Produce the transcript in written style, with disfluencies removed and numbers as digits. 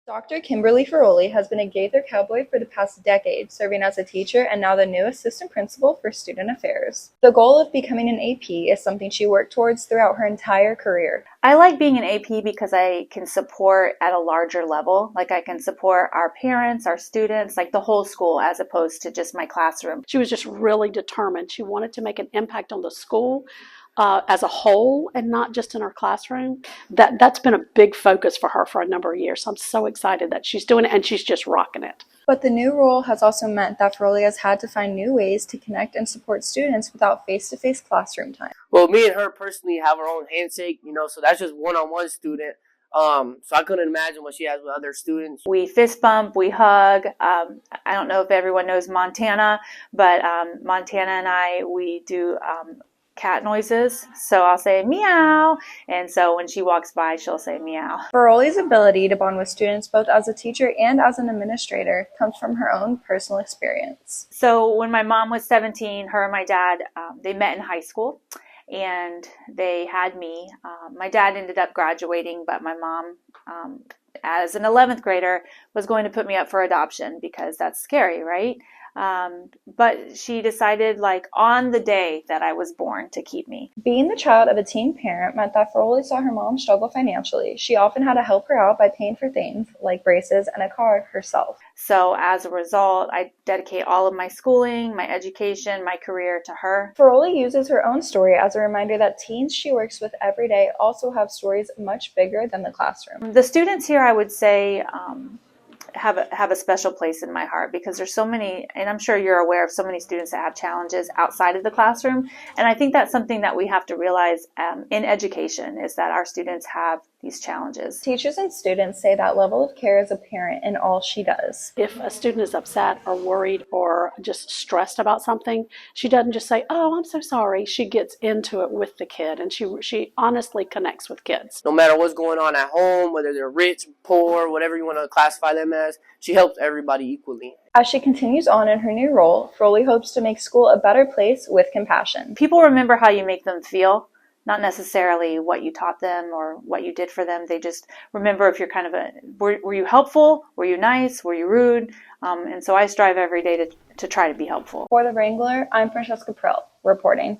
Dr. Kimberly Feroli has been a Gaither Cowboy for the past decade, serving as a teacher and now the new assistant principal for student affairs. The goal of becoming an AP is something she worked towards throughout her entire career. I like being an AP because I can support at a larger level. Like I can support our parents, our students, like the whole school as opposed to just my classroom. She was just really determined. She wanted to make an impact on the school as a whole and not just in our classroom. That's been a big focus for her for a number of years. So I'm so excited that she's doing it and she's just rocking it. But the new role has also meant that Feroli has had to find new ways to connect and support students without face-to-face classroom time. Well, me and her personally have our own handshake, so that's just one-on-one student. So I couldn't imagine what she has with other students. We fist bump, we hug. I don't know if everyone knows Montana, but Montana and we do cat noises. So I'll say meow, and so when she walks by, she'll say meow. Feroli's ability to bond with students both as a teacher and as an administrator comes from her own personal experience. So when my mom was 17, her and my dad, they met in high school. And they had me. My dad ended up graduating, but my mom, as an 11th grader, was going to put me up for adoption because that's scary, right? But she decided on the day that I was born to keep me. Being the child of a teen parent meant that Feroli saw her mom struggle financially. She often had to help her out by paying for things like braces and a car herself. So as a result, I dedicate all of my schooling, my education, my career to her. Feroli uses her own story as a reminder that teens she works with every day also have stories much bigger than the classroom. The students here, I would say, have a special place in my heart because there's so many, and I'm sure you're aware of so many students that have challenges outside of the classroom. And I think that's something that we have to realize in education is that our students have these challenges. Teachers and students say that level of care is apparent in all she does. If a student is upset or worried or just stressed about something, she doesn't just say, "Oh, I'm so sorry." She gets into it with the kid and she honestly connects with kids. No matter what's going on at home, whether they're rich, poor, whatever you want to classify them as, she helps everybody equally. As she continues on in her new role, Feroli hopes to make school a better place with compassion. People remember how you make them feel, not necessarily what you taught them or what you did for them. They just remember if you're kind of were you helpful? Were you nice? Were you rude? And so I strive every day to try to be helpful. For The Wrangler, I'm Francesca Prill, reporting.